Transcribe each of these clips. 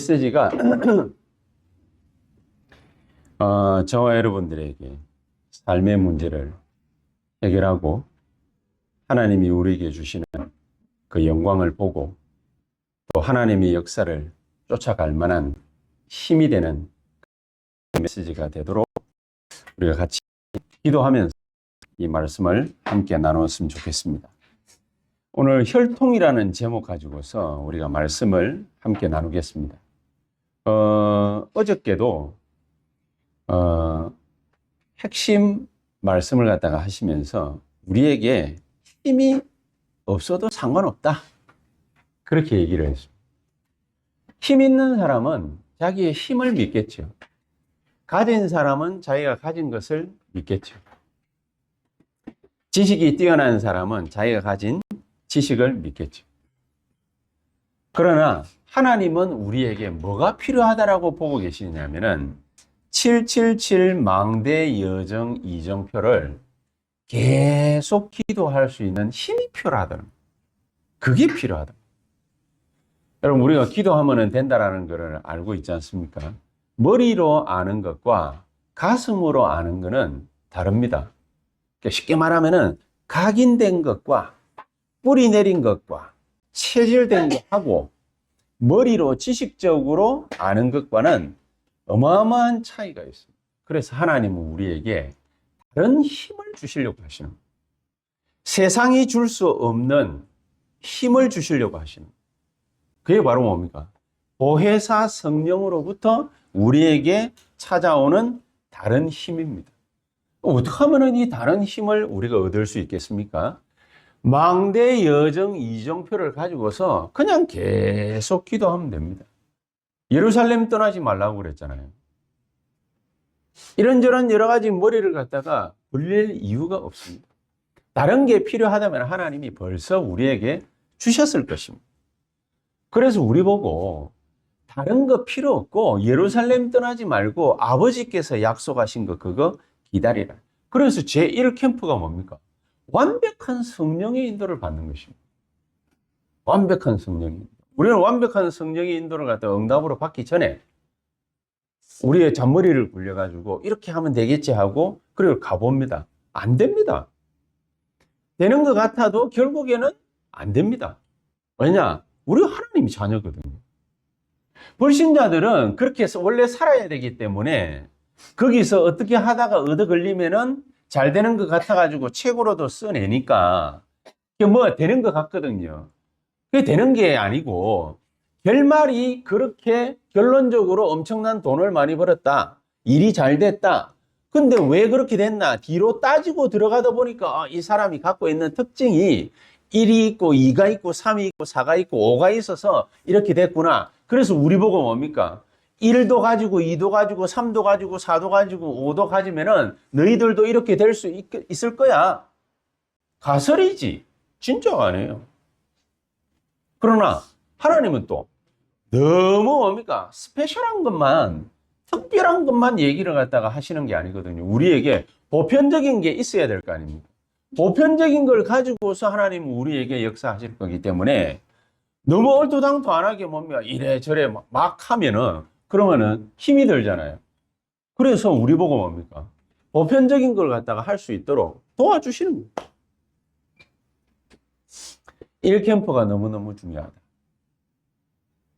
메시지가 저와 여러분들에게 삶의 문제를 해결하고 하나님이 우리에게 주시는 그 영광을 보고 또 하나님의 역사를 쫓아갈 만한 힘이 되는 메시지가 되도록 우리가 같이 기도하면서 이 말씀을 함께 나누었으면 좋겠습니다. 오늘 혈통이라는 제목 가지고서 우리가 말씀을 함께 나누겠습니다. 어저께도 핵심 말씀을 갖다가 하시면서 우리에게 힘이 없어도 상관없다, 그렇게 얘기를 했습니다. 힘 있는 사람은 자기의 힘을 믿겠죠. 가진 사람은 자기가 가진 것을 믿겠죠. 지식이 뛰어난 사람은 자기가 가진 지식을 믿겠죠. 그러나 하나님은 우리에게 뭐가 필요하다라고 보고 계시냐면은 777 망대 여정 이정표를 계속 기도할 수 있는 힘이 필요하다는 거예요. 그게 필요하다. 여러분, 우리가 기도하면 된다라는 것을 알고 있지 않습니까? 머리로 아는 것과 가슴으로 아는 것은 다릅니다. 쉽게 말하면은 각인된 것과 뿌리 내린 것과 체질된 것하고 머리로 지식적으로 아는 것과는 어마어마한 차이가 있습니다. 그래서 하나님은 우리에게 다른 힘을 주시려고 하시는 거예요. 세상이 줄 수 없는 힘을 주시려고 하시는 거예요. 그게 바로 뭡니까? 보혜사 성령으로부터 우리에게 찾아오는 다른 힘입니다. 어떻게 하면 이 다른 힘을 우리가 얻을 수 있겠습니까? 망대 여정 이정표를 가지고서 그냥 계속 기도하면 됩니다. 예루살렘 떠나지 말라고 그랬잖아요. 이런저런 여러 가지 머리를 갖다가 굴릴 이유가 없습니다. 다른 게 필요하다면 하나님이 벌써 우리에게 주셨을 것입니다. 그래서 우리 보고 다른 거 필요 없고 예루살렘 떠나지 말고 아버지께서 약속하신 거 그거 기다리라. 그래서 제1캠프가 뭡니까? 완벽한 성령의 인도를 받는 것입니다. 완벽한 성령의 인도. 우리는 완벽한 성령의 인도를 갖다 응답으로 받기 전에 우리의 잔머리를 굴려가지고 이렇게 하면 되겠지 하고 그리고 가봅니다. 안 됩니다. 되는 것 같아도 결국에는 안 됩니다. 왜냐? 우리가 하나님의 자녀거든요. 불신자들은 그렇게 해서 원래 살아야 되기 때문에 거기서 어떻게 하다가 얻어 걸리면은 잘 되는 것 같아가지고 책으로도 써내니까 그게 뭐 되는 것 같거든요. 그게 되는 게 아니고 결말이 그렇게 결론적으로 엄청난 돈을 많이 벌었다. 일이 잘 됐다. 근데 왜 그렇게 됐나? 뒤로 따지고 들어가다 보니까 이 사람이 갖고 있는 특징이 1이 있고 2가 있고 3이 있고 4가 있고 5가 있어서 이렇게 됐구나. 그래서 우리 보고 뭡니까? 1도 가지고 2도 가지고 3도 가지고 4도 가지고 5도 가지면은 너희들도 이렇게 될 수 있을 거야. 가설이지. 진짜가 아니에요. 그러나 하나님은 또 너무 뭡니까? 스페셜한 것만, 특별한 것만 얘기를 갖다가 하시는 게 아니거든요. 우리에게 보편적인 게 있어야 될 거 아닙니까? 보편적인 걸 가지고서 하나님은 우리에게 역사하실 거기 때문에 너무 얼토당토 안 하게 뭡니까? 이래저래 막 하면은 그러면은 힘이 들잖아요. 그래서 우리 보고 뭡니까? 보편적인 걸 갖다가 할 수 있도록 도와주시는 거예요. 1캠프가 너무너무 중요하다.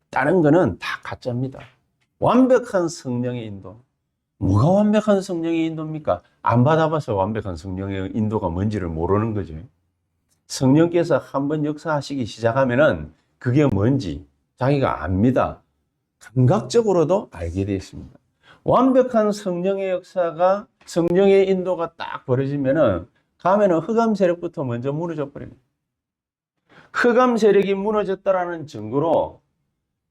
다른 거는 다 가짜입니다. 완벽한 성령의 인도. 뭐가 완벽한 성령의 인도입니까? 안 받아봐서 완벽한 성령의 인도가 뭔지를 모르는 거죠. 성령께서 한번 역사하시기 시작하면은 그게 뭔지 자기가 압니다. 감각적으로도 알게 되어 있습니다. 완벽한 성령의 역사가, 성령의 인도가 딱 벌어지면은 가면은 흑암 세력부터 먼저 무너져 버립니다. 흑암 세력이 무너졌다라는 증거로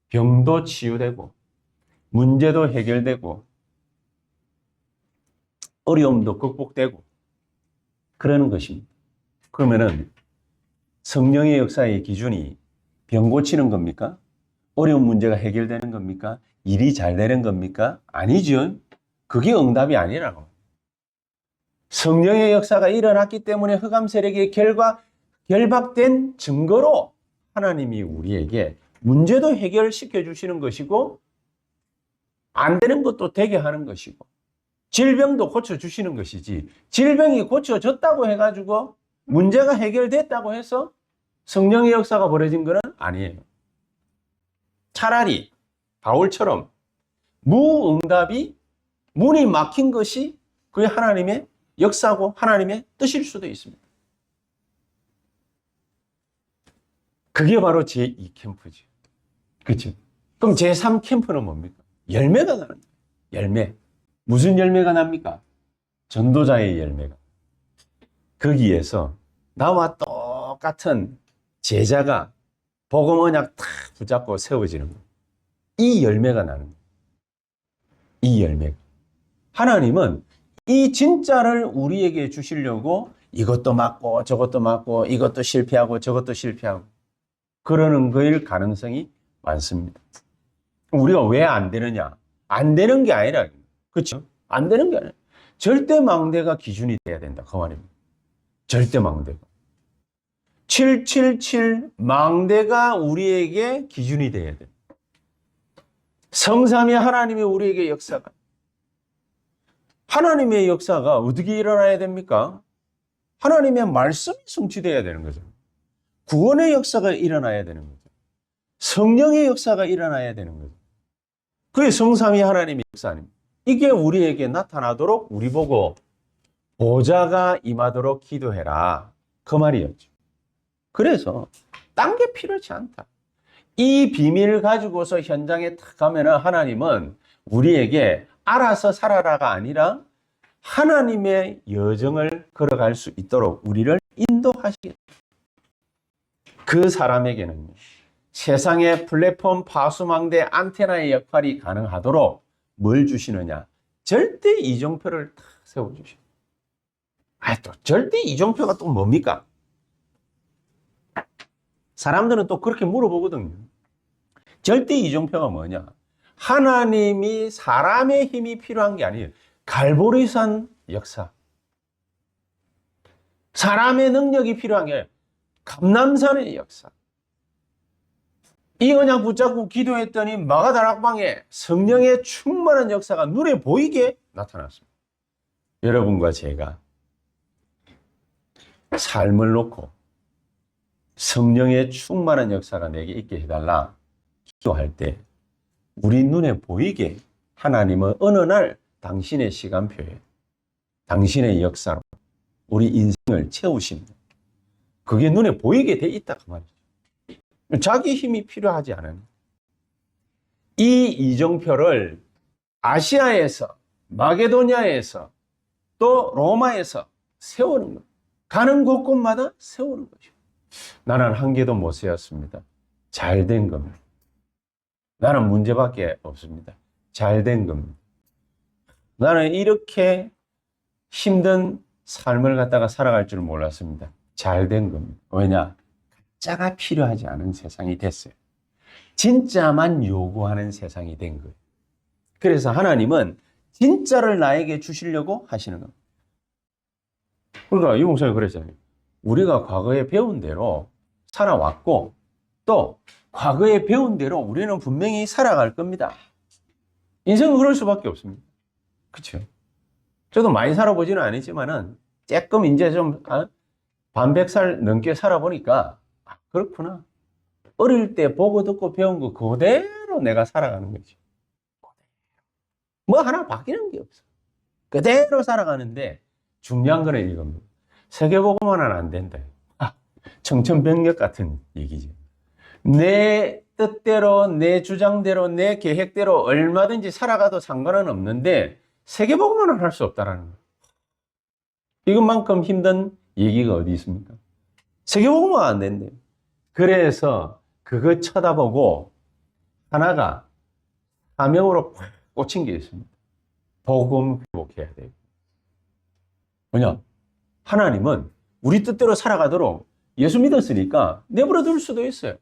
병도 치유되고 문제도 해결되고 어려움도 극복되고 그러는 것입니다. 그러면은 성령의 역사의 기준이 병 고치는 겁니까? 어려운 문제가 해결되는 겁니까? 일이 잘 되는 겁니까? 아니죠. 그게 응답이 아니라고. 성령의 역사가 일어났기 때문에 흑암 세력의 결박된 증거로 하나님이 우리에게 문제도 해결시켜 주시는 것이고 안 되는 것도 되게 하는 것이고, 질병도 고쳐주시는 것이지, 질병이 고쳐졌다고 해가지고 문제가 해결됐다고 해서 성령의 역사가 벌어진 것은 아니에요. 차라리 바울처럼 무응답이 문이 막힌 것이 그게 하나님의 역사고 하나님의 뜻일 수도 있습니다. 그게 바로 제2 캠프죠. 그렇죠? 그럼 제3 캠프는 뭡니까? 열매가 나는 거예요. 열매. 무슨 열매가 납니까? 전도자의 열매가. 거기에서 나와 똑같은 제자가 복음 언약 탁 붙잡고 세워지는 거예요. 이 열매가 나는 거예요. 이 열매가. 하나님은 이 진짜를 우리에게 주시려고 이것도 맞고 저것도 맞고 이것도 실패하고 저것도 실패하고 그러는 거일 가능성이 많습니다. 우리가 왜 안 되느냐? 안 되는 게 아니라, 그렇죠? 안 되는 게 아니라 절대 망대가 기준이 돼야 된다. 그 말입니다. 절대 망대가. 777 망대가 우리에게 기준이 돼야 돼. 성삼위 하나님의 우리에게 역사가. 하나님의 역사가 어떻게 일어나야 됩니까? 하나님의 말씀이 성취돼야 되는 거죠. 구원의 역사가 일어나야 되는 거죠. 성령의 역사가 일어나야 되는 거죠. 그게 성삼위 하나님의 역사 아닙니까? 이게 우리에게 나타나도록 우리 보고 보좌가 임하도록 기도해라. 그 말이었죠. 그래서 딴 게 필요치 않다. 이 비밀을 가지고서 현장에 탁 가면은 하나님은 우리에게 알아서 살아라가 아니라 하나님의 여정을 걸어갈 수 있도록 우리를 인도하시겠다. 그 사람에게는 세상의 플랫폼 파수망대 안테나의 역할이 가능하도록 뭘 주시느냐? 절대 이정표를 탁 세워주시고. 또 절대 이정표가 또 뭡니까? 사람들은 또 그렇게 물어보거든요. 절대 이정표가 뭐냐? 하나님이 사람의 힘이 필요한 게 아니에요. 갈보리산 역사. 사람의 능력이 필요한 게 아니라 감람산의 역사. 이 언약 붙잡고 기도했더니 마가다락방에 성령의 충만한 역사가 눈에 보이게 나타났습니다. 여러분과 제가 삶을 놓고 성령의 충만한 역사가 내게 있게 해달라 기도할 때 우리 눈에 보이게 하나님은 어느 날 당신의 시간표에 당신의 역사로 우리 인생을 채우십니다. 그게 눈에 보이게 돼 있다 그 말이죠. 자기 힘이 필요하지 않은 이 이정표를 아시아에서 마게도냐에서 또 로마에서 세우는 것. 가는 곳곳마다 세우는 것이죠. 나는 한 개도 못 세웠습니다. 잘 된 겁니다. 나는 문제밖에 없습니다. 잘 된 겁니다. 나는 이렇게 힘든 삶을 갖다가 살아갈 줄 몰랐습니다. 잘 된 겁니다. 왜냐? 가짜가 필요하지 않은 세상이 됐어요. 진짜만 요구하는 세상이 된 거예요. 그래서 하나님은 진짜를 나에게 주시려고 하시는 겁니다. 그러니까 이 목사님 그랬잖아요. 우리가 과거에 배운 대로 살아왔고 또 과거에 배운 대로 우리는 분명히 살아갈 겁니다. 인생은 그럴 수밖에 없습니다. 그렇죠? 저도 많이 살아보지는 않았지만은 조금 이제 좀 반백살 넘게 살아보니까 그렇구나. 어릴 때 보고 듣고 배운 거 그대로 내가 살아가는 거지. 뭐 하나 바뀌는 게 없어. 그대로 살아가는데 중요한 거는 이겁니다. 세계복음화는 안 된다. 청천벽력 같은 얘기죠. 내 뜻대로, 내 주장대로, 내 계획대로 얼마든지 살아가도 상관은 없는데 세계복음화는 할 수 없다라는 거예요. 이것만큼 힘든 얘기가 어디 있습니까? 세계복음화가 안 된대요. 그래서 그거 쳐다보고 하나가 사명으로 꽂힌 게 있습니다. 복음 회복해야 돼요. 뭐냐? 하나님은 우리 뜻대로 살아가도록 예수 믿었으니까 내버려 둘 수도 있어요.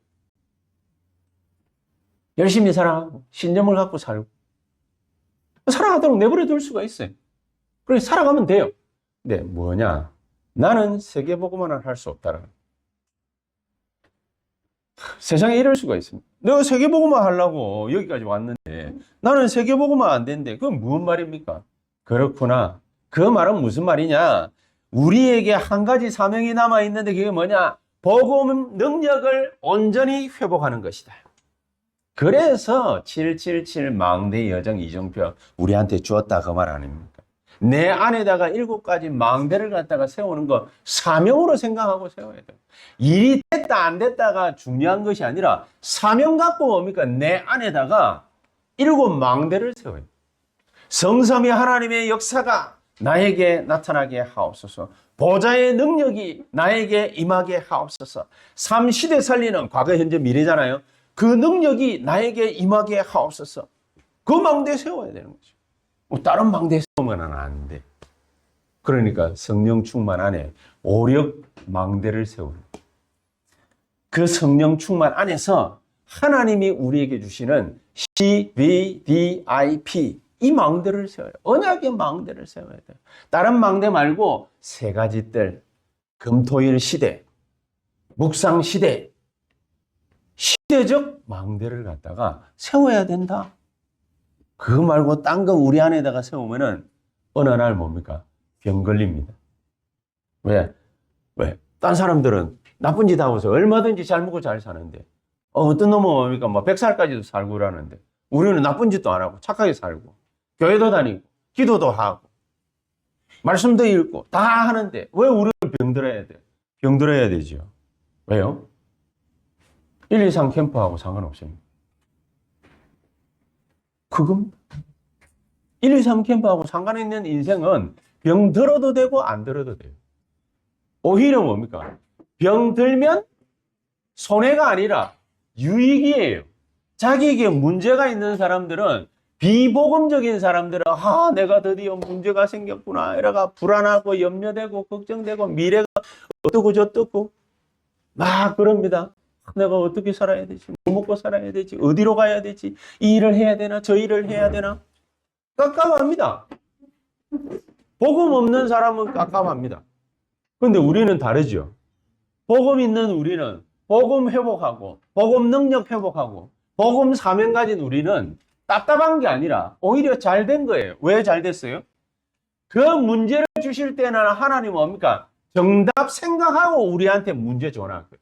열심히 살아가고 신념을 갖고 살고 살아가도록 내버려 둘 수가 있어요. 그래서 살아가면 돼요. 근데 뭐냐? 나는 세계복음화는 할 수 없다라는. 세상에 이럴 수가 있습니다. 내가 세계복음화 하려고 여기까지 왔는데 나는 세계복음화 안 된대. 그건 무슨 말입니까? 그렇구나. 그 말은 무슨 말이냐? 우리에게 한 가지 사명이 남아 있는데 그게 뭐냐? 복음 능력을 온전히 회복하는 것이다. 그래서 777 망대 여정 이정표 우리한테 주었다 그 말 아닙니까? 내 안에다가 7가지 망대를 갖다가 세우는 거 사명으로 생각하고 세워야 돼요. 일이 됐다 안 됐다가 중요한 것이 아니라 사명 갖고 뭡니까? 내 안에다가 7망대를 세워요. 성삼위 하나님의 역사가 나에게 나타나게 하옵소서. 보좌의 능력이 나에게 임하게 하옵소서. 삼시대 살리는 과거 현재 미래잖아요. 그 능력이 나에게 임하게 하옵소서. 그 망대 세워야 되는 거죠. 뭐 다른 망대 세우면 안 돼. 그러니까 성령 충만 안에 오력 망대를 세우는 그 성령 충만 안에서 하나님이 우리에게 주시는 CVDIP 이 망대를 세워요. 언약의 망대를 세워야 돼요. 다른 망대 말고 3가지 뜰, 금토일 시대, 묵상 시대, 시대적 망대를 갖다가 세워야 된다. 그거 말고 딴 거 우리 안에다가 세우면은 어느 날 뭡니까? 병 걸립니다. 왜? 딴 사람들은 나쁜 짓 하고서 얼마든지 잘 먹고 잘 사는데 어떤 놈은 뭡니까? 뭐 100살까지도 살고 그러는데 우리는 나쁜 짓도 안 하고 착하게 살고 교회도 다니고 기도도 하고 말씀도 읽고 다 하는데 왜 우리는 병들어야 돼요? 병들어야 되죠. 왜요? 1, 2, 3 캠프하고 상관없습니다. 그겁니다. 1, 2, 3 캠프하고 상관있는 인생은 병 들어도 되고 안 들어도 돼요. 오히려 뭡니까? 병 들면 손해가 아니라 유익이에요. 자기에게 문제가 있는 사람들은 비복음적인 사람들은 내가 드디어 문제가 생겼구나 이래가 불안하고 염려되고 걱정되고 미래가 어떻고 저떻고 막 그럽니다. 내가 어떻게 살아야 되지? 뭐 먹고 살아야 되지? 어디로 가야 되지? 이 일을 해야 되나? 저 일을 해야 되나? 깝깝합니다. 복음 없는 사람은 깝깝합니다. 그런데 우리는 다르죠. 복음 있는 우리는 복음 회복하고 복음 능력 회복하고 복음 사명 가진 우리는 답답한 게 아니라 오히려 잘 된 거예요. 왜 잘 됐어요? 그 문제를 주실 때는 하나님 뭡니까? 정답 생각하고 우리한테 문제 전할 거예요.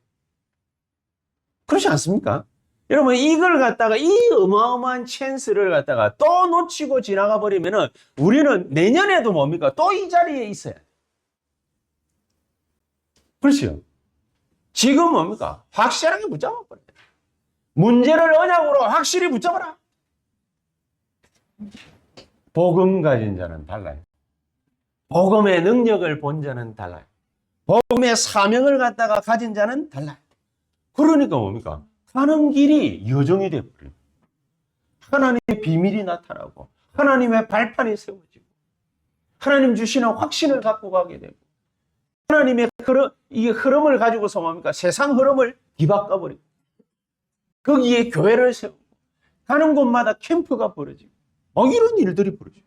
그렇지 않습니까? 여러분 이걸 갖다가 이 어마어마한 찬스를 갖다가 또 놓치고 지나가 버리면은 우리는 내년에도 뭡니까? 또 이 자리에 있어야 돼요. 그렇죠? 지금 뭡니까? 확실하게 붙잡아 버려요. 문제를 언약으로 확실히 붙잡아라. 복음 가진 자는 달라요. 복음의 능력을 본 자는 달라요. 복음의 사명을 갖다가 가진 자는 달라요. 그러니까 뭡니까? 가는 길이 여정이 되어버려요. 하나님의 비밀이 나타나고 하나님의 발판이 세워지고 하나님 주시는 확신을 갖고 가게 되고 하나님의 이 흐름을 가지고서 뭡니까? 세상 흐름을 뒤바꿔버리고 거기에 교회를 세우고 가는 곳마다 캠프가 벌어지고 이런 일들이 벌어져요.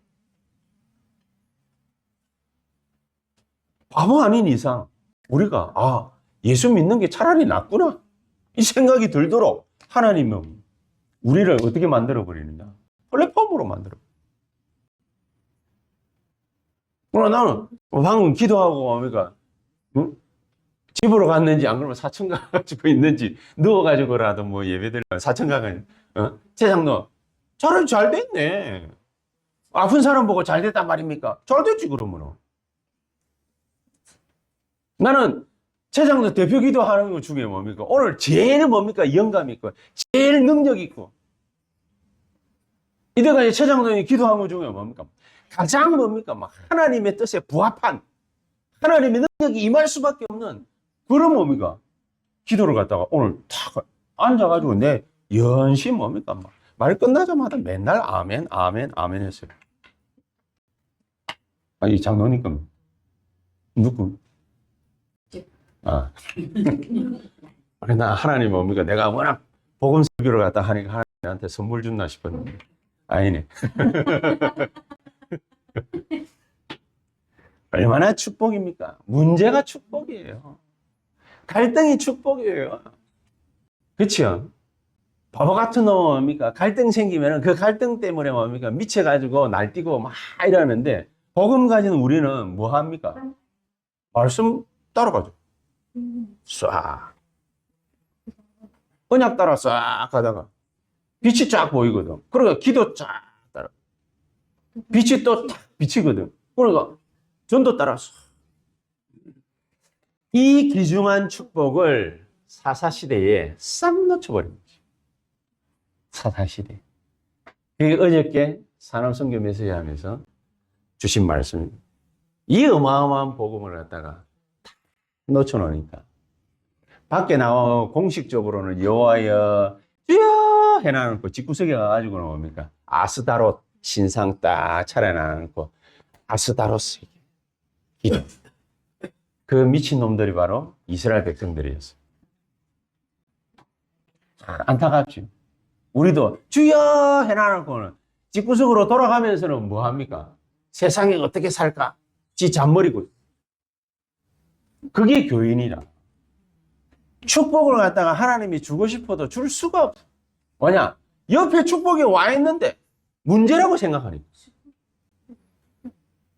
바보 아닌 이상 우리가 예수 믿는 게 차라리 낫구나 이 생각이 들도록 하나님은 우리를 어떻게 만들어버리느냐? 플랫폼으로 만들어버려요. 그러나 나는 방금 기도하고 뭡니까? 집으로 갔는지 안 그러면 사천 가가지고 있는지 누워가지고라도 뭐 예배드리면 사천 가가지고 최장로 차라리 잘 됐네. 아픈 사람 보고 잘 됐단 말입니까? 잘 됐지 그러면은. 나는 최장로 대표 기도하는 것 중에 뭡니까? 오늘 제일 뭡니까? 영감 있고 제일 능력 있고 이때까지 최장로님이 기도한 것 중에 뭡니까? 가장 뭡니까? 막 하나님의 뜻에 부합한 하나님의 능력이 임할 수밖에 없는 그런 뭡니까? 기도를 갖다가 오늘 탁 앉아가지고 내 연신 뭡니까? 막 말 끝나자마자 맨날 아멘, 아멘, 아멘 했어요. 이 장로님 겁니다. 누구? 그래, 나 하나님 뭡니까? 내가 워낙 복음 설교를 갖다 하니까 하나님한테 선물 줬나 싶었는데. 아니네. 얼마나 축복입니까? 문제가 축복이에요. 갈등이 축복이에요. 그치요? 바보 같은 놈은 뭡니까? 갈등 생기면은 그 갈등 때문에 뭡니까? 미쳐가지고 날뛰고 막 이러는데, 복음 가진 우리는 뭐 합니까? 말씀 따라가죠. 싹. 언약 따라 싹 가다가 빛이 쫙 보이거든. 그러니까 기도 쫙 따라. 빛이 또 딱 비치거든. 그러니까 전도 따라서. 이 귀중한 축복을 사사시대에 싹 놓쳐버린 거지. 사사시대. 그게 어저께 산업선교 메시지 하면서 주신 말씀입니다. 이 어마어마한 복음을 갖다가 다 놓쳐놓으니까. 밖에 나와 공식적으로는 여호와여 주여 해놔놓고 집구석에 가가지고는 뭡니까? 아스다롯 신상 딱 차려놔놓고 아스다로스 기도. 그 미친놈들이 바로 이스라엘 백성들이었어요. 안타깝죠. 우리도 주여 해놔놓고는 집구석으로 돌아가면서는 뭐 합니까? 세상에 어떻게 살까? 지 잔머리고. 그게 교인이다. 축복을 갖다가 하나님이 주고 싶어도 줄 수가 없어. 뭐냐? 옆에 축복이 와 있는데 문제라고 생각하니까.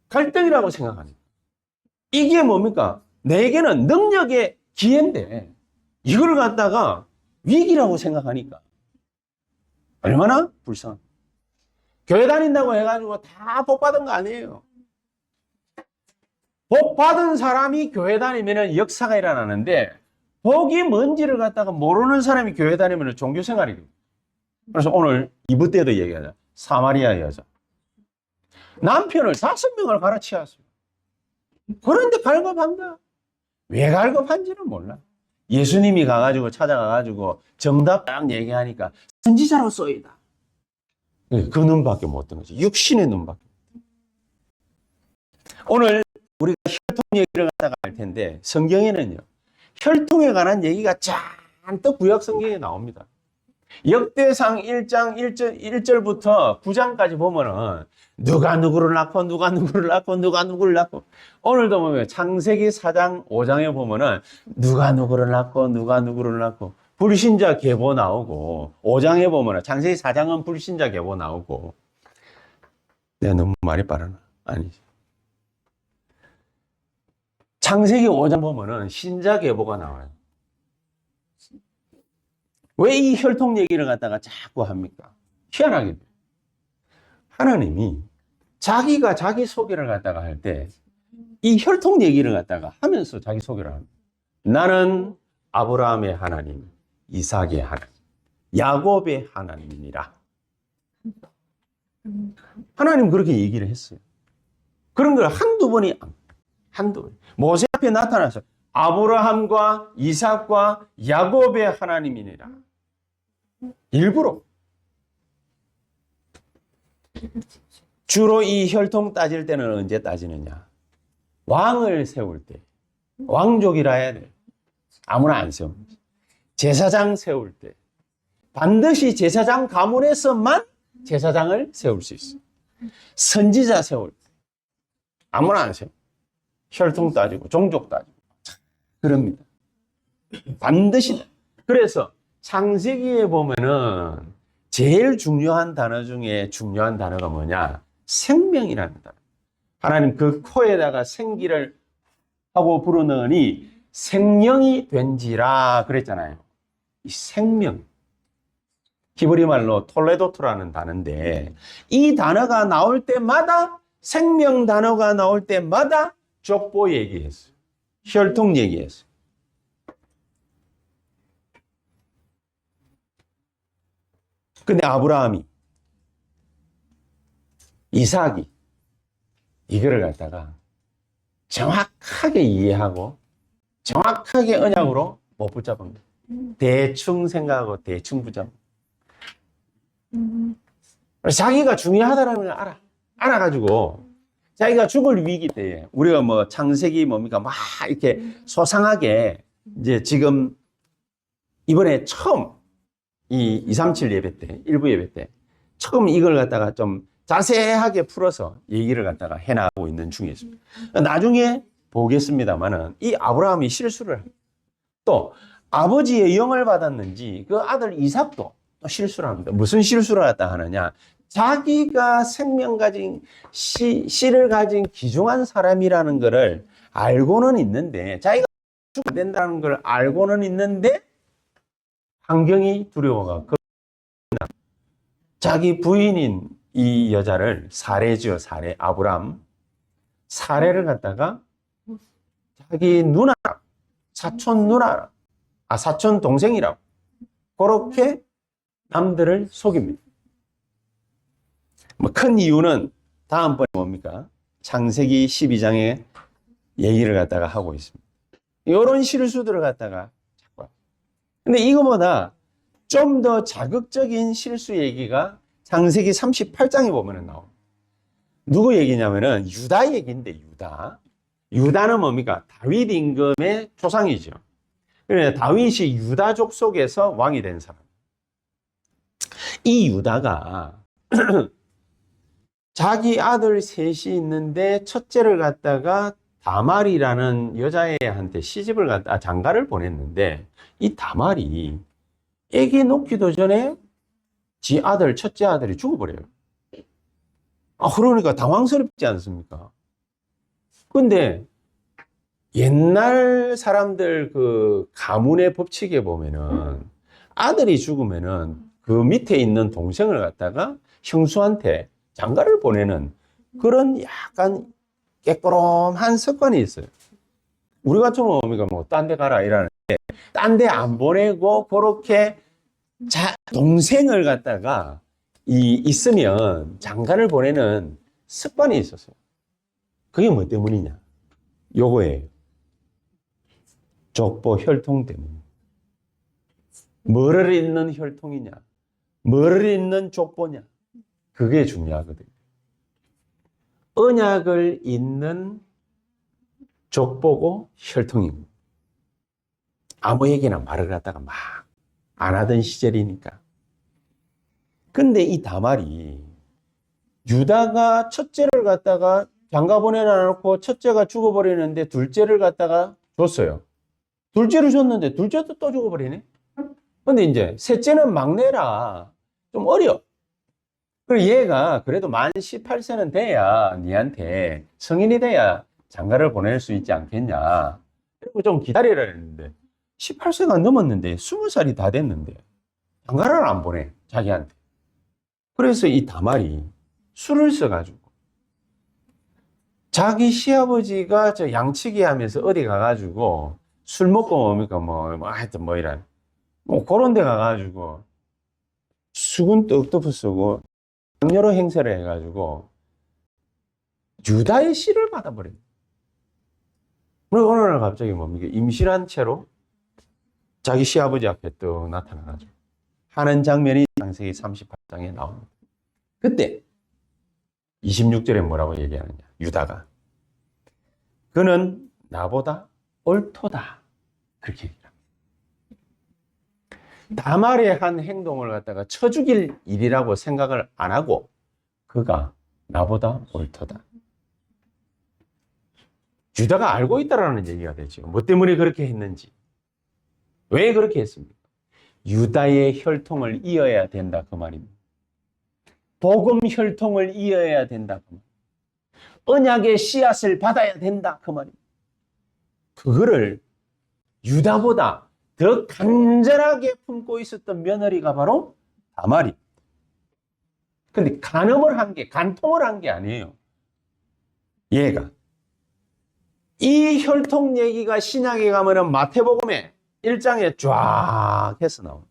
갈등이라고 생각하니까. 이게 뭡니까? 내게는 능력의 기회인데 이걸 갖다가 위기라고 생각하니까 얼마나 불쌍. 교회 다닌다고 해가지고 다 복 받은 거 아니에요. 복 받은 사람이 교회 다니면 역사가 일어나는데 복이 뭔지를 갖다가 모르는 사람이 교회 다니면 종교 생활이거든요. 그래서 오늘 2부 때도 얘기하자. 사마리아 여자. 남편을 5명을 갈아치웠어요. 그런데 갈급한 거야. 왜 갈급한지는 몰라. 예수님이 가가지고 찾아가가지고 정답 딱 얘기하니까 선지자로 쏘이다. 그 눈밖에 못 뜨는 거지. 육신의 눈밖에. 오늘 우리가 혈통 얘기를 갖다가 할 텐데 성경에는요. 혈통에 관한 얘기가 잔뜩 구약 성경에 나옵니다. 역대상 1장 1절부터 9장까지 보면은 누가 누구를 낳고 누가 누구를 낳고 누가 누구를 낳고 오늘도 보면 창세기 4장 5장에 보면은 누가 누구를 낳고 누가 누구를 낳고 불신자 계보 나오고 5장에 보면은 창세기 4장은 불신자 계보 나오고 내가 너무 말이 빠르나? 아니지. 창세기 5장 보면은 신자 계보가 나와요. 왜 이 혈통 얘기를 갖다가 자꾸 합니까? 희한하게. 하나님이 자기가 자기 소개를 갖다가 할 때 이 혈통 얘기를 갖다가 하면서 자기 소개를 합니다. 나는 아브라함의 하나님, 이삭의 하나님, 야곱의 하나님이라. 하나님 그렇게 얘기를 했어요. 그런 걸 한두 번. 모세 앞에 나타나서 아브라함과 이삭과 야곱의 하나님이니라. 일부러. 주로 이 혈통 따질 때는 언제 따지느냐? 왕을 세울 때. 왕족이라 해야 돼. 아무나 안 세웁니다. 제사장 세울 때. 반드시 제사장 가문에서만 제사장을 세울 수 있어요. 선지자 세울 때. 아무나 안 세워. 혈통 따지고 종족 따지고 그럽니다. 반드시. 그래서 창세기에 보면은 제일 중요한 단어 중에 중요한 단어가 뭐냐? 생명이라는 단어. 하나님 그 코에다가 생기를 하고 부르느니 생명이 된지라 그랬잖아요. 이 생명. 히브리 말로 톨레도트라는 단어인데 이 단어가 나올 때마다 생명 단어가 나올 때마다 족보 얘기했어요. 혈통 얘기했어요. 근데 아브라함이, 이삭이 이거를 갖다가 정확하게 이해하고 정확하게 언약으로 못 붙잡은 거예요. 대충 생각하고 대충 붙잡은 거예요. 자기가 중요하다는 걸 알아가지고 자기가 죽을 위기 때에 우리가 뭐 창세기 뭡니까 막 이렇게 소상하게 이제 지금 이번에 처음 이 237 예배 때, 일부 예배 때 처음 이걸 갖다가 좀 자세하게 풀어서 얘기를 갖다가 해나가고 있는 중에 있습니다. 나중에 보겠습니다만은 이 아브라함이 실수를 합니다. 또 아버지의 영을 받았는지 그 아들 이삭도 또 실수를 합니다. 무슨 실수를 했다 하느냐? 자기가 생명 가진 씨를 가진 귀중한 사람이라는 것을 알고는 있는데, 자기가 죽어야 된다는 걸 알고는 있는데 환경이 두려워가 자기 부인인 이 여자를 살해지어, 살해, 아브람 살해를 갖다가 자기 누나, 사촌 누나, 사촌 동생이라고 그렇게 남들을 속입니다. 뭐 큰 이유는 다음번에 뭡니까? 창세기 12장에 얘기를 갖다가 하고 있습니다. 이런 실수들을 갖다가 자꾸. 근데 이거보다 좀 더 자극적인 실수 얘기가 창세기 38장에 보면은 나옵니다. 누구 얘기냐면은 유다 얘기인데, 유다는 뭡니까? 다윗 임금의 조상이죠. 그래서 다윗이 유다족 속에서 왕이 된 사람. 이 유다가 자기 아들 셋이 있는데 첫째를 갖다가 다말이라는 여자애한테 시집을 갖다 장가를 보냈는데, 이 다말이 애기 놓기도 전에 지 아들, 첫째 아들이 죽어버려요. 그러니까 당황스럽지 않습니까? 근데 옛날 사람들 그 가문의 법칙에 보면은 아들이 죽으면은 그 밑에 있는 동생을 갖다가 형수한테 장가를 보내는 그런 약간 깨꼬롬한 습관이 있어요. 우리 같은 경우는 뭐 딴 데 가라 이러는데, 딴 데 안 보내고 그렇게 동생을 갖다가 있으면 장가를 보내는 습관이 있었어요. 그게 뭐 때문이냐? 요거예요. 족보 혈통 때문에. 뭐를 잇는 혈통이냐? 뭐를 잇는 족보냐? 그게 중요하거든요. 언약을 잇는 족보고 혈통입니다. 아무 얘기나 말을 갖다가 막 안 하던 시절이니까. 근데 이 다말이 유다가 첫째를 갖다가 장가 보내놔놓고 첫째가 죽어버리는데 둘째를 갖다가 줬어요. 둘째를 줬는데 둘째도 또 죽어버리네. 근데 이제 셋째는 막내라 좀 어려. 그리고 얘가 그래도 만 18세는 돼야 니한테 성인이 돼야 장가를 보낼 수 있지 않겠냐. 그리고 좀 기다리라 했는데 18세가 넘었는데 20살이 다 됐는데 장가를 안 보내 자기한테. 그래서 이 다말이 술을 써가지고 자기 시아버지가 저 양치기 하면서 어디 가가지고 술 먹고 뭡니까 하여튼 이런 그런 데 가가지고 수군 떡떡 쓰고 여러 행세를 해가지고 유다의 씨를 받아버려요. 그리고 어느 날 갑자기 임신한 채로 자기 시아버지 앞에 또 나타나가지고 하는 장면이 창세기 38장에 나옵니다. 그때 26절에 뭐라고 얘기하느냐? 유다가 그는 나보다 옳도다 그렇게 얘기합니다. 다말의 한 행동을 갖다가 쳐 죽일 일이라고 생각을 안 하고 그가 나보다 옳도다. 유다가 알고 있다라는 얘기가 되죠. 뭐 때문에 그렇게 했는지, 왜 그렇게 했습니까? 유다의 혈통을 이어야 된다 그 말입니다. 복음 혈통을 이어야 된다 그 말. 언약의 씨앗을 받아야 된다 그 말입니다. 그거를 유다보다 더 간절하게 품고 있었던 며느리가 바로 다말이. 근데 간음을 한 게, 간통을 한 게 아니에요. 얘가. 이 혈통 얘기가 신약에 가면은 마태복음에 1장에 쫙 해서 나옵니다.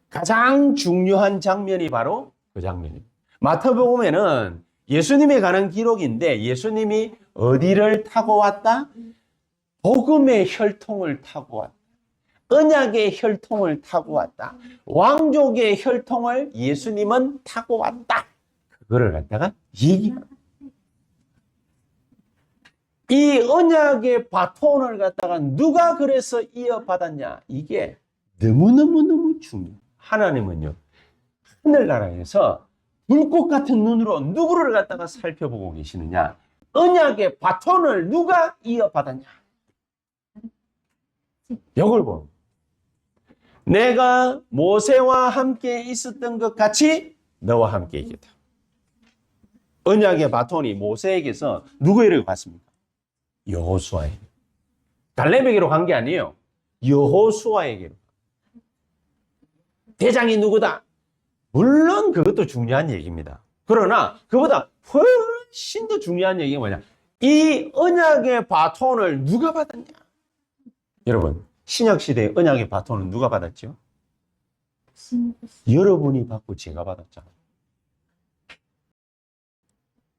가장 중요한 장면이 바로 그 장면입니다. 마태복음에는 예수님에 관한 기록인데 예수님이 어디를 타고 왔다? 복음의 혈통을 타고 왔다. 언약의 혈통을 타고 왔다. 왕족의 혈통을 예수님은 타고 왔다. 그거를 갖다가 얘기합니다. 이 언약의 바톤을 갖다가 누가 그래서 이어받았냐? 이게 너무너무 중요해요. 하나님은요, 하늘나라에서 불꽃 같은 눈으로 누구를 갖다가 살펴보고 계시느냐? 언약의 바톤을 누가 이어받았냐? 이걸 보. 내가 모세와 함께 있었던 것 같이 너와 함께 있겠다. 언약의 바톤이 모세에게서 누구에게 갔습니까? 여호수아에게. 갈렙에게로 간 게 아니에요. 여호수아에게로. 대장이 누구다? 물론 그것도 중요한 얘기입니다. 그러나 그보다 훨씬 더 중요한 얘기가 뭐냐? 이 언약의 바톤을 누가 받았냐? 여러분, 신약시대의 언약의 바톤은 누가 받았죠? 여러분이 받고 제가 받았잖아요.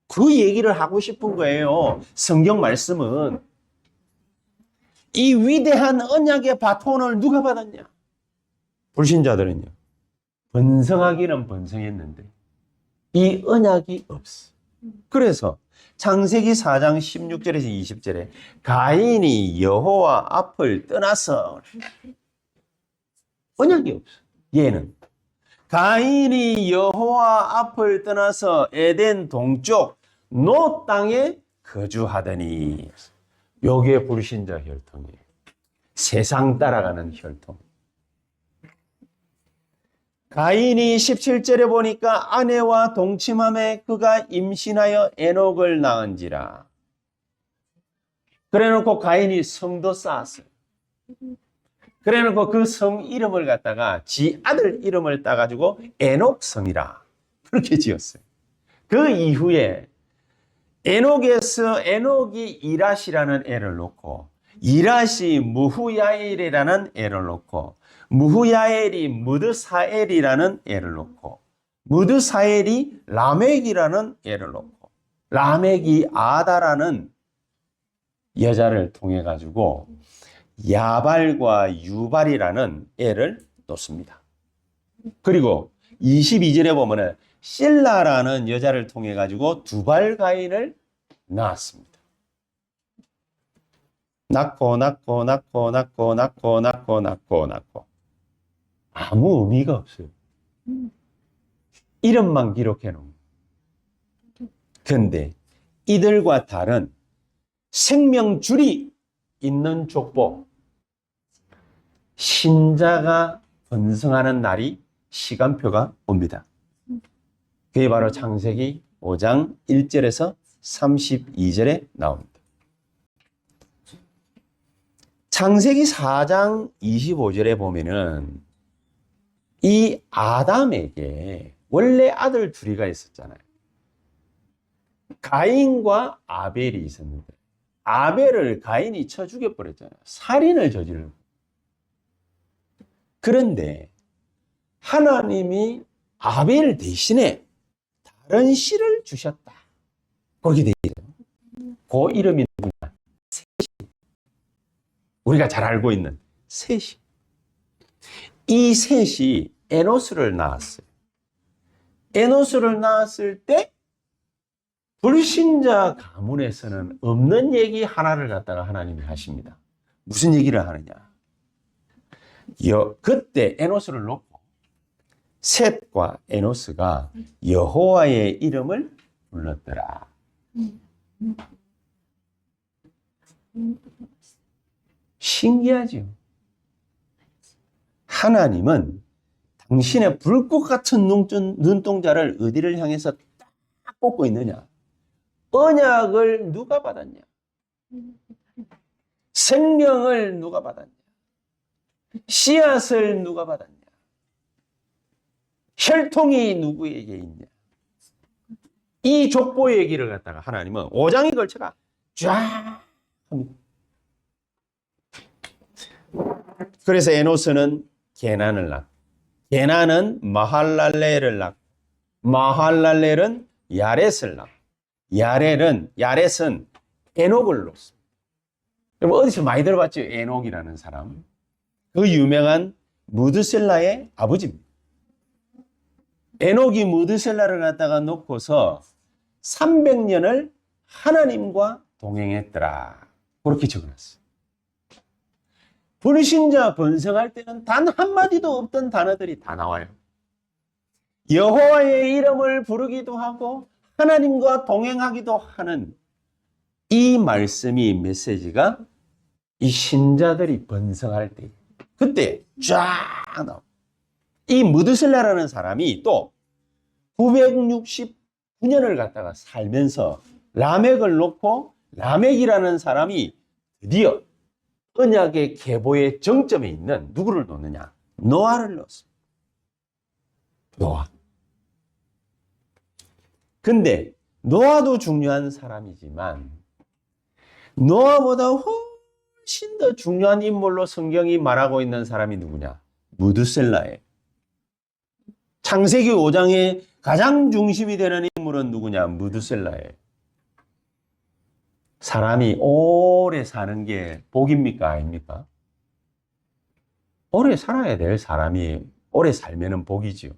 그 얘기를 하고 싶은 거예요. 성경 말씀은. 이 위대한 언약의 바톤을 누가 받았냐? 불신자들은요. 번성하기는 번성했는데 이 언약이 없어. 그래서 창세기 4장 16절에서 20절에 가인이 여호와 앞을 떠나서 언약이 없어. 얘는 가인이 여호와 앞을 떠나서 에덴 동쪽 노 땅에 거주하더니, 요게 불신자 혈통이에요. 세상 따라가는 혈통. 가인이 17절에 보니까 아내와 동침함에 그가 임신하여 에녹을 낳은지라. 그래놓고 가인이 성도 쌓았어요. 그래놓고 그 성 이름을 갖다가 지 아들 이름을 따가지고 에녹성이라 그렇게 지었어요. 그 이후에 에녹에서 에녹이 이라시라는 애를 놓고, 이라시 무후야엘이라는 애를 놓고, 무후야엘이 무드사엘이라는 애를 놓고, 무드사엘이 라멕이라는 애를 놓고, 라멕이 아다라는 여자를 통해 가지고 야발과 유발이라는 애를 놓습니다. 그리고 22절에 보면은 실라라는 여자를 통해 가지고 두발 가인을 낳았습니다. 낳고 아무 의미가 없어요. 이름만 기록해 놓은. 근데 이들과 다른 생명줄이 있는 족보, 신자가 번성하는 날이 시간표가 옵니다. 그게 바로 창세기 5장 1절에서 32절에 나옵니다. 창세기 4장 25절에 보면은 이 아담에게 원래 아들 둘이가 있었잖아요. 가인과 아벨이 있었는데 아벨을 가인이 쳐 죽여버렸잖아요. 살인을 저지르고. 그런데 하나님이 아벨 대신에 다른 씨를 주셨다. 거기 돼 있어요. 그 이름이 누구냐? 셋이. 우리가 잘 알고 있는 셋이. 이 셋이 에노스를 낳았어요. 에노스를 낳았을 때 불신자 가문에서는 없는 얘기 하나를 갖다가 하나님이 하십니다. 무슨 얘기를 하느냐? 그때 에노스를 놓고 셋과 에노스가 여호와의 이름을 불렀더라. 신기하죠? 하나님은 당신의 불꽃 같은 눈동자를 어디를 향해서 딱 꽂고 있느냐? 언약을 누가 받았냐? 생명을 누가 받았냐? 씨앗을 누가 받았냐? 혈통이 누구에게 있냐? 이 족보 얘기를 갖다가 하나님은 5장에 걸쳐가 쫙 합니다. 그래서 에노스는 게난을 낳고, 게난은 마할랄렐을 낳고, 마할랄렐은 야렛을 낳고, 야렛은 에녹을 낳습니다. 여러분 어디서 많이 들어봤죠? 에녹이라는 사람. 그 유명한 무드셀라의 아버지입니다. 에녹이 무드셀라를 갖다가 놓고서 300년을 하나님과 동행했더라. 그렇게 적어놨어요. 불신자 번성할 때는 단 한마디도 없던 단어들이 다 나와요. 여호와의 이름을 부르기도 하고 하나님과 동행하기도 하는 이 말씀이, 메시지가 이 신자들이 번성할 때, 그때 쫙 나옵니다. 이 무드셀라라는 사람이 또 969년을 갖다가 살면서 라멕을 놓고 라멕이라는 사람이 드디어 언약의 계보의 정점에 있는 누구를 놓느냐? 노아를 놓습니다. 노아. 근데 노아도 중요한 사람이지만 노아보다 훨씬 더 중요한 인물로 성경이 말하고 있는 사람이 누구냐? 무드셀라예요. 창세기 5장의 가장 중심이 되는 인물은 누구냐? 무드셀라예요. 사람이 오래 사는 게 복입니까? 아닙니까? 오래 살아야 될 사람이 오래 살면은 복이지요.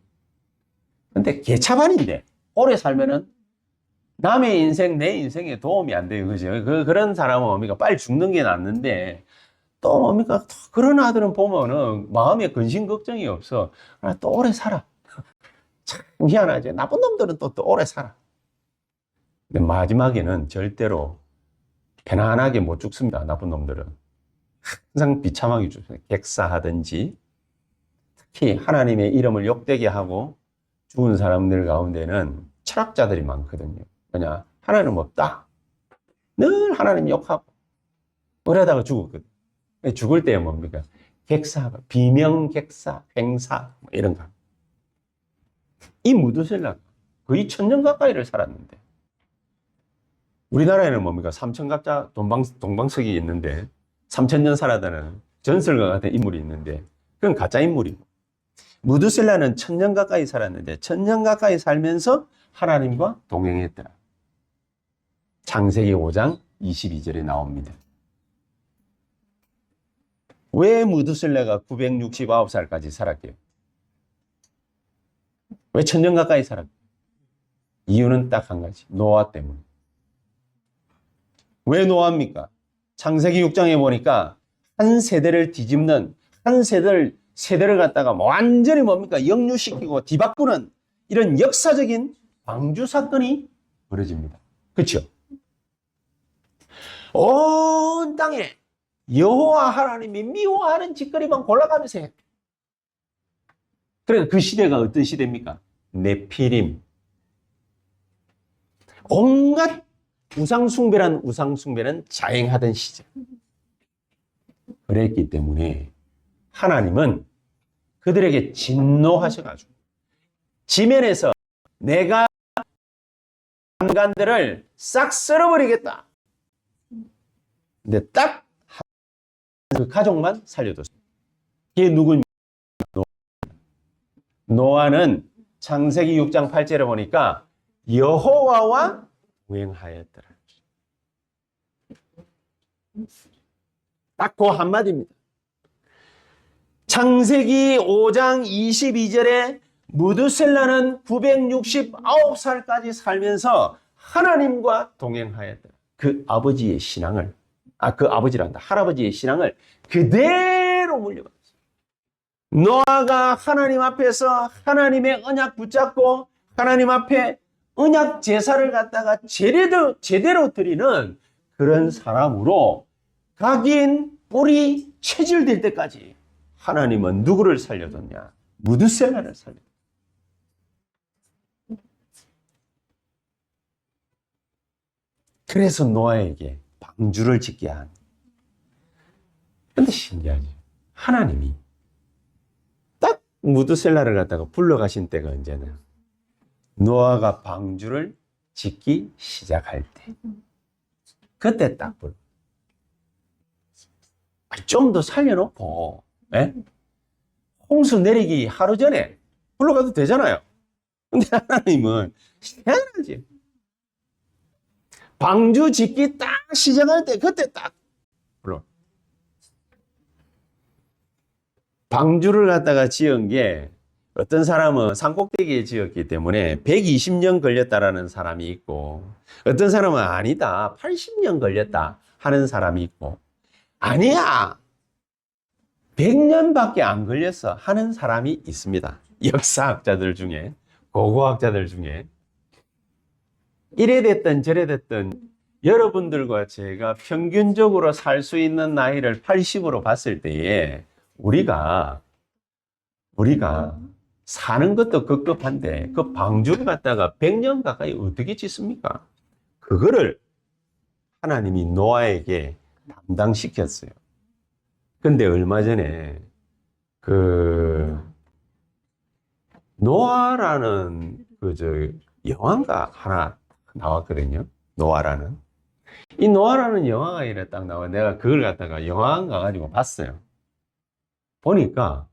근데 개차반인데 오래 살면은 남의 인생, 내 인생에 도움이 안 돼요. 그죠? 그런 사람은 뭡니까? 빨리 죽는 게 낫는데, 또 뭡니까? 그런 아들은 보면은 마음에 근심 걱정이 없어. 또 오래 살아. 참 희한하지. 나쁜 놈들은 또 오래 살아. 근데 마지막에는 절대로 편안하게 못 죽습니다. 나쁜 놈들은. 항상 비참하게 죽습니다. 객사하든지. 특히 하나님의 이름을 욕되게 하고 죽은 사람들 가운데는 철학자들이 많거든요. 뭐냐? 하나님 없다. 늘 하나님 욕하고. 그러다가 죽었거든. 죽을 때 뭡니까? 객사, 비명객사, 횡사, 이런 거. 이 무드셀라가 거의 1000년 가까이를 살았는데, 우리나라에는 뭡니까? 삼천갑자 동방석이 있는데, 3000년 살았다는 전설과 같은 인물이 있는데, 그건 가짜 인물이고, 무드셀라는 1000년 가까이 살았는데, 1000년 가까이 살면서 하나님과 동행했더라. 창세기 5장 22절에 나옵니다. 왜 무드셀라가 969살까지 살았게요? 왜 1000년 가까이 살았게요? 이유는 딱 한 가지. 노아 때문에. 왜 노아입니까? 창세기 6장에 보니까 한 세대를 뒤집는, 한 세대를 갖다가 완전히 뭡니까? 역류시키고 뒤바꾸는 이런 역사적인 방주 사건이 벌어집니다. 그렇죠? 온 땅에 여호와 하나님이 미워하는 짓거리만 골라가면서 해. 그러니까 그 시대가 어떤 시대입니까? 네피림. 온갖 우상숭배는 자행하던 시절. 그랬기 때문에 하나님은 그들에게 진노하셔가지고 지면에서 내가 인간들을 싹 쓸어버리겠다. 근데 딱 그 가족만 살려뒀습니다. 그게 누구입니까? 노아는 창세기 6장 8절에 보니까 여호와와 동행하였더라. 딱 그 한마디입니다. 창세기 5장 22절에 무드셀라는 969살까지 살면서 하나님과 동행하였더라. 그 아버지의 신앙을, 그 아버지란다. 할아버지의 신앙을 그대로 물려받았어요. 노아가 하나님 앞에서 하나님의 언약 붙잡고 하나님 앞에 언약 제사를 갖다가 제대로 드리는 그런 사람으로 각인 뿔이 체질될 때까지 하나님은 누구를 살려줬냐? 무드셀라를 살려줬어요. 그래서 노아에게 방주를 짓게 한. 근데 신기하죠. 하나님이 딱 무드셀라를 갖다가 불러가신 때가 언제냐? 노아가 방주를 짓기 시작할 때. 그때 딱 불러. 좀 더 살려놓고, 예? 홍수 내리기 하루 전에 불러가도 되잖아요. 근데 하나님은 희한하지. 방주 짓기 딱 시작할 때 그때 딱 불러. 방주를 갖다가 지은 게 어떤 사람은 산꼭대기에 지었기 때문에 120년 걸렸다라는 사람이 있고 어떤 사람은 아니다 80년 걸렸다 하는 사람이 있고 아니야 100년밖에 안 걸렸어 하는 사람이 있습니다. 역사학자들 중에 고고학자들 중에 이래 됐든 저래 됐든 여러분들과 제가 평균적으로 살 수 있는 나이를 80으로 봤을 때에 우리가 사는 것도 급급한데 그 방주를 갖다가 100년 가까이 어떻게 짓습니까? 그거를 하나님이 노아에게 담당시켰어요. 근데 얼마 전에 노아라는 영화가 하나 나왔거든요. 노아라는. 이 노아라는 영화가 이래 딱 나와. 내가 그걸 갖다가 영화관 가가지고 봤어요. 보니까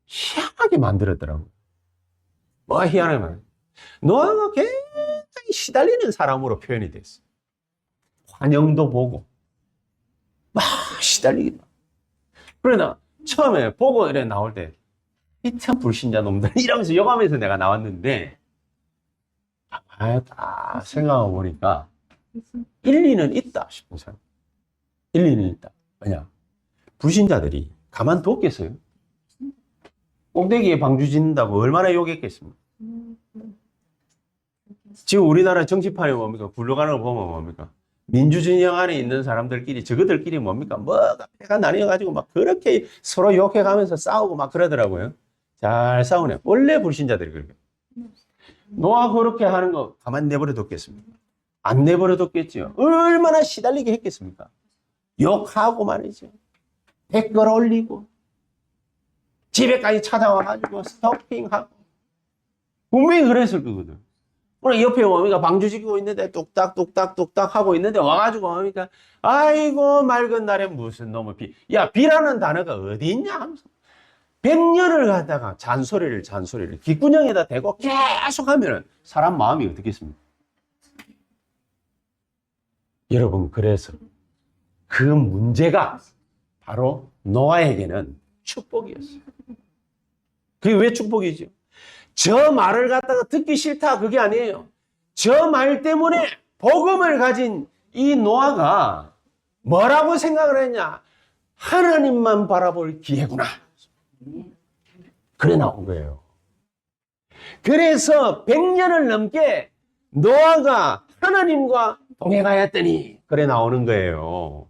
희한하게 만들었더라고요. 뭐 희한하게 만들었어요. 노아가 굉장히 시달리는 사람으로 표현이 됐어요. 환영도 보고 막 시달리기도. 그러나 처음에 보고 이래 나올 때 이 참 불신자 놈들 이러면서 욕하면서 내가 나왔는데 딱 생각해 보니까 일리는 있다 싶은 사람. 일리는 있다. 왜냐? 불신자들이 가만뒀겠어요? 꼭대기에 방주 짓는다고 얼마나 욕했겠습니까? 지금 우리나라 정치판이 뭡니까? 굴러가는 거 보면 뭡니까? 민주진영 안에 있는 사람들끼리, 저거들끼리 뭡니까? 뭐가 패가 나뉘어가지고 막 그렇게 서로 욕해가면서 싸우고 막 그러더라고요. 잘 싸우네. 원래 불신자들이 그렇게. 노아 그렇게 하는 거 가만 내버려 뒀겠습니까? 안 내버려 뒀겠죠. 얼마나 시달리게 했겠습니까? 욕하고 말이죠. 댓글 올리고, 집에까지 찾아와가지고 스토킹하고. 분명히 그랬을 거거든. 오늘 옆에 뭡니까? 방주 지키고 있는데 뚝딱뚝딱 하고 있는데 와가지고 뭡니까? 아이고, 맑은 날에 무슨 놈의 비. 야, 비라는 단어가 어디 있냐? 하면서. 100년을 갖다가 잔소리를 귓구녕에다 대고 계속 하면은 사람 마음이 어떻겠습니까? 여러분, 그래서 그 문제가 바로 노아에게는 축복이었어요. 그게 왜 축복이죠? 저 말을 갖다가 듣기 싫다 그게 아니에요. 저 말 때문에 복음을 가진 이 노아가 뭐라고 생각을 했냐? 하나님만 바라볼 기회구나. 그래 나온 거예요. 그래서 100년을 넘게 노아가 하나님과 동행하였더니 그래 나오는 거예요.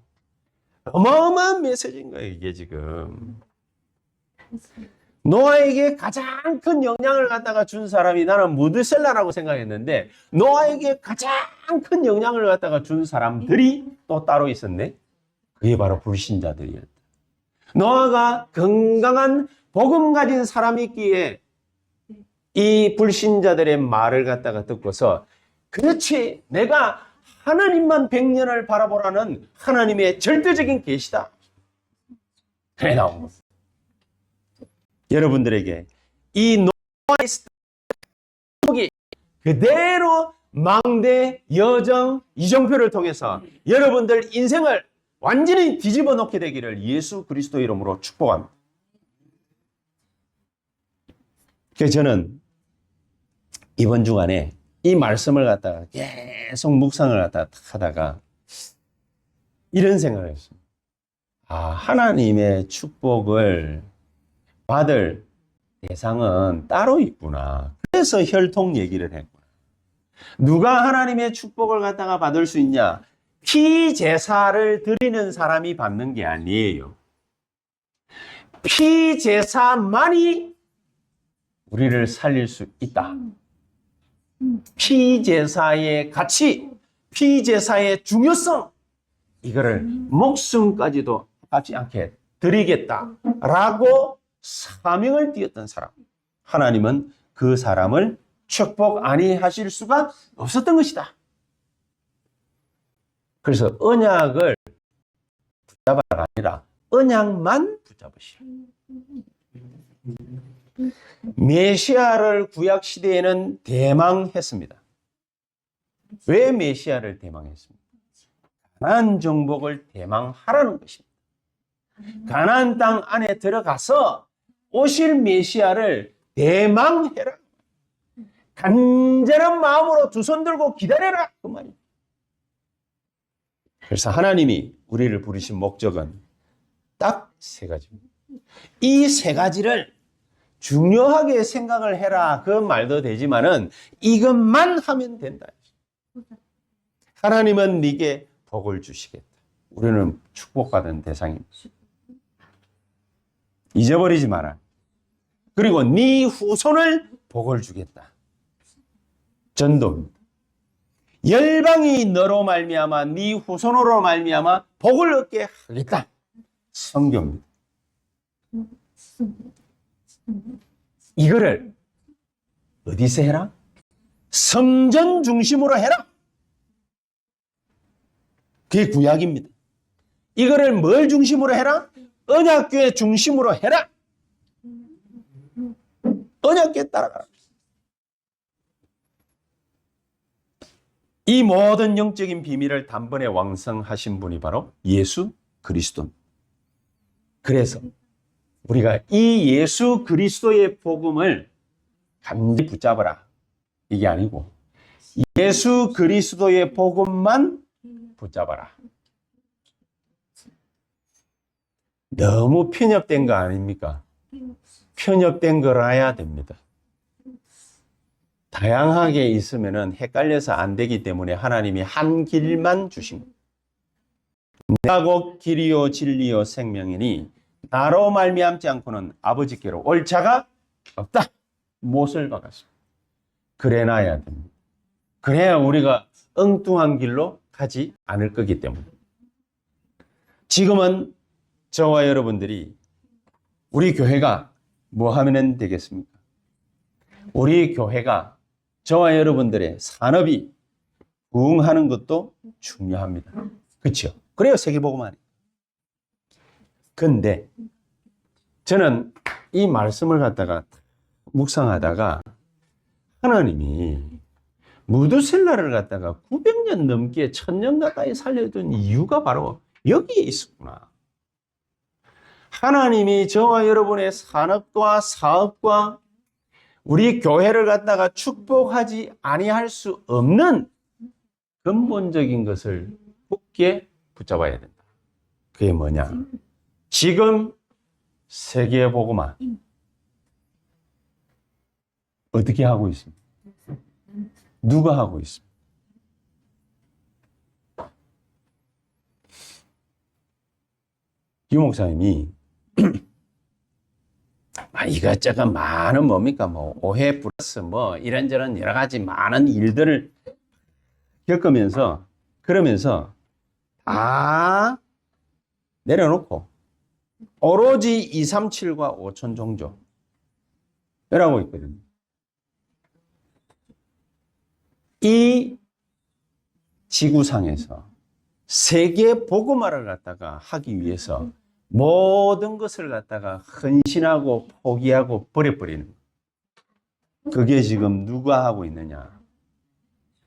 어마어마한 메시지인 거예요, 이게 지금. 노아에게 가장 큰 영향을 갖다가 준 사람이 나는 무드셀라라고 생각했는데 노아에게 가장 큰 영향을 갖다가 준 사람들이 또 따로 있었네. 그게 바로 불신자들이었다. 노아가 건강한 복음 가진 사람이기에 이 불신자들의 말을 갖다가 듣고서 그렇지, 내가 하나님만 100년을 바라보라는 하나님의 절대적인 계시다. 그래 나온 것. 여러분들에게 이 노아의 스토리 그대로 망대, 여정, 이정표를 통해서 여러분들 인생을 완전히 뒤집어 놓게 되기를 예수 그리스도 이름으로 축복합니다. 그래서 저는 이번 주간에 이 말씀을 갖다가 계속 묵상을 갖다가 하다가 이런 생각을 했습니다. 하나님의 축복을 받을 대상은 따로 있구나. 그래서 혈통 얘기를 했구나. 누가 하나님의 축복을 갖다가 받을 수 있냐? 피제사를 드리는 사람이 받는 게 아니에요. 피제사만이 우리를 살릴 수 있다. 피제사의 가치, 피제사의 중요성, 이거를 목숨까지도 아깝지 않게 드리겠다라고 사명을 띄었던 사람. 하나님은 그 사람을 축복 아니하실 수가 없었던 것이다. 그래서 언약을 붙잡아가 아니라 언약만 붙잡으시라. 메시아를 구약 시대에는 대망했습니다. 왜 메시아를 대망했습니까? 가나안 정복을 대망하라는 것입니다. 가나안 땅 안에 들어가서 오실 메시아를 대망해라. 간절한 마음으로 두 손 들고 기다려라. 그 말입니다. 그래서 하나님이 우리를 부르신 목적은 딱 세 가지입니다. 이 세 가지를 중요하게 생각을 해라. 그 말도 되지만은 이것만 하면 된다. 하나님은 네게 복을 주시겠다. 우리는 축복받은 대상입니다. 잊어버리지 마라. 그리고 네 후손을 복을 주겠다. 전도입니다. 열방이 너로 말미암아 네 후손으로 말미암아 복을 얻게 하겠다. 성경입니다. 이거를 어디서 해라? 성전 중심으로 해라. 그게 구약입니다. 이거를 뭘 중심으로 해라? 언약궤 중심으로 해라. 언약궤 따라가라. 이 모든 영적인 비밀을 단번에 완성하신 분이 바로 예수 그리스도. 그래서 우리가 이 예수 그리스도의 복음을 간절히 붙잡아라. 이게 아니고 예수 그리스도의 복음만 붙잡아라. 너무 편협된 거 아닙니까? 편협된 거라야 됩니다. 다양하게 있으면 헷갈려서 안 되기 때문에 하나님이 한 길만 주신 겁니다. 내가 곧 길이요 진리요 생명이니 나로 말미암지 않고는 아버지께로 올 자가 없다. 못을 박았습니다. 그래놔야 됩니다. 그래야 우리가 엉뚱한 길로 가지 않을 거기 때문에. 지금은 저와 여러분들이 우리 교회가 뭐 하면 되겠습니까? 우리 교회가 저와 여러분들의 산업이 부흥하는 것도 중요합니다. 그렇죠? 그래요, 세계복음화니. 근데 저는 이 말씀을 갖다가 묵상하다가 하나님이 무드셀라를 갖다가 900년 넘게 1000년 가까이 살려둔 이유가 바로 여기에 있었구나. 하나님이 저와 여러분의 산업과 사업과 우리 교회를 갖다가 축복하지 아니할 수 없는 근본적인 것을 굳게 붙잡아야 된다. 그게 뭐냐? 지금 세계복음화 어떻게 하고 있습니까? 누가 하고 있습니까? 유 목사님이 이것저것 많은 뭡니까? 뭐 오해 플러스 뭐 이런저런 여러 가지 많은 일들을 겪으면서 그러면서 다 내려놓고 오로지 237과 5천 종족 이라고 있거든요. 이 지구상에서 세계 복음화를 갖다가 하기 위해서 모든 것을 갖다가 헌신하고 포기하고 버려버리는 것. 그게 지금 누가 하고 있느냐?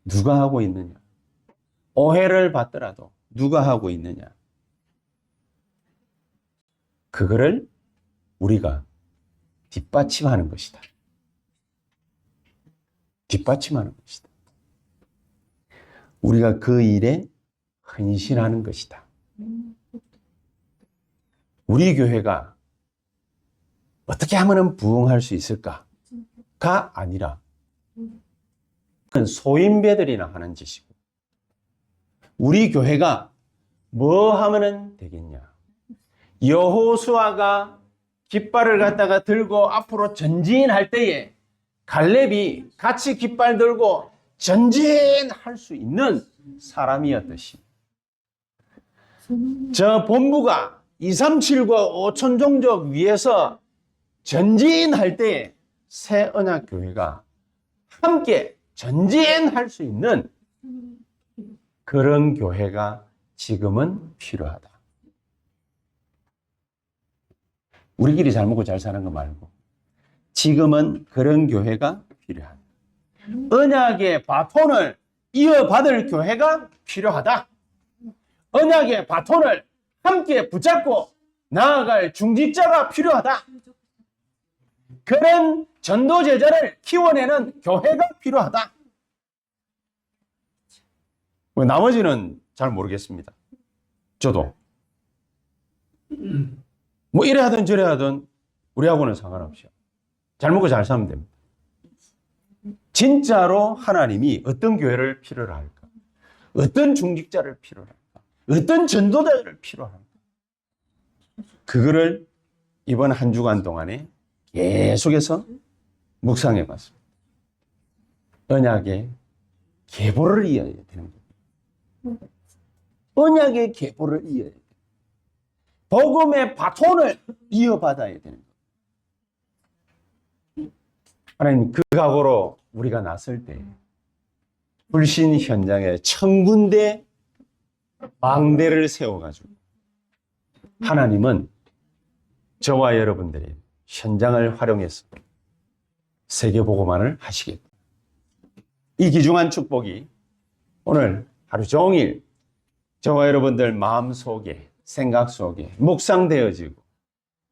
누가 하고 있느냐? 오해를 받더라도 누가 하고 있느냐? 그거를 우리가 뒷받침하는 것이다. 뒷받침하는 것이다. 우리가 그 일에 헌신하는 것이다. 우리 교회가 어떻게 하면 부흥할 수 있을까가 아니라 그건 소인배들이나 하는 짓이고 우리 교회가 뭐 하면 되겠냐. 여호수아가 깃발을 갖다가 들고 앞으로 전진할 때에 갈렙이 같이 깃발 들고 전진할 수 있는 사람이었듯이 저 본부가 237과 5천 종족 위에서 전진할 때 새 언약 교회가 함께 전진할 수 있는 그런 교회가 지금은 필요하다. 우리끼리 잘 먹고 잘 사는 거 말고 지금은 그런 교회가 필요하다. 언약의 바톤을 이어받을 교회가 필요하다. 언약의 바톤을 함께 붙잡고 나아갈 중직자가 필요하다. 그런 전도 제자를 키워내는 교회가 필요하다. 나머지는 잘 모르겠습니다. 저도 뭐 이래 하든 저래 하든 우리하고는 상관없이 잘 먹고 잘 살면 됩니다. 진짜로 하나님이 어떤 교회를 필요로 할까? 어떤 중직자를 필요로 할까? 어떤 전도자를 필요로 할까? 그거를 이번 한 주간 동안에 계속해서 묵상해 봤습니다. 언약의 계보를 이어야 되는 거예요. 언약의 계보를 이어야 돼요. 복음의 바톤을 이어받아야 되는 거예요. 하나님, 그 각오로 우리가 나설 때 불신 현장에 1000군데 망대를 세워가지고 하나님은 저와 여러분들이 현장을 활용해서 세계복음화를 하시겠다. 이 귀중한 축복이 오늘 하루 종일 저와 여러분들 마음속에, 생각 속에 묵상되어지고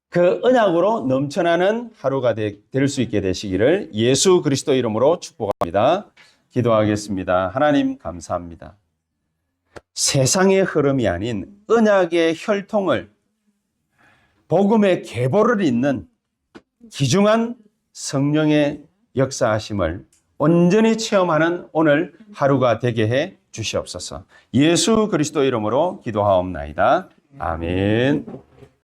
그 언약으로 넘쳐나는 하루가 될 수 있게 되시기를 예수 그리스도 이름으로 축복합니다. 기도하겠습니다. 하나님 감사합니다. 세상의 흐름이 아닌 언약의 혈통을 복음의 계보를 잇는 귀중한 성령의 역사하심을 온전히 체험하는 오늘 하루가 되게 해 주시옵소서. 예수 그리스도 이름으로 기도하옵나이다. 아멘.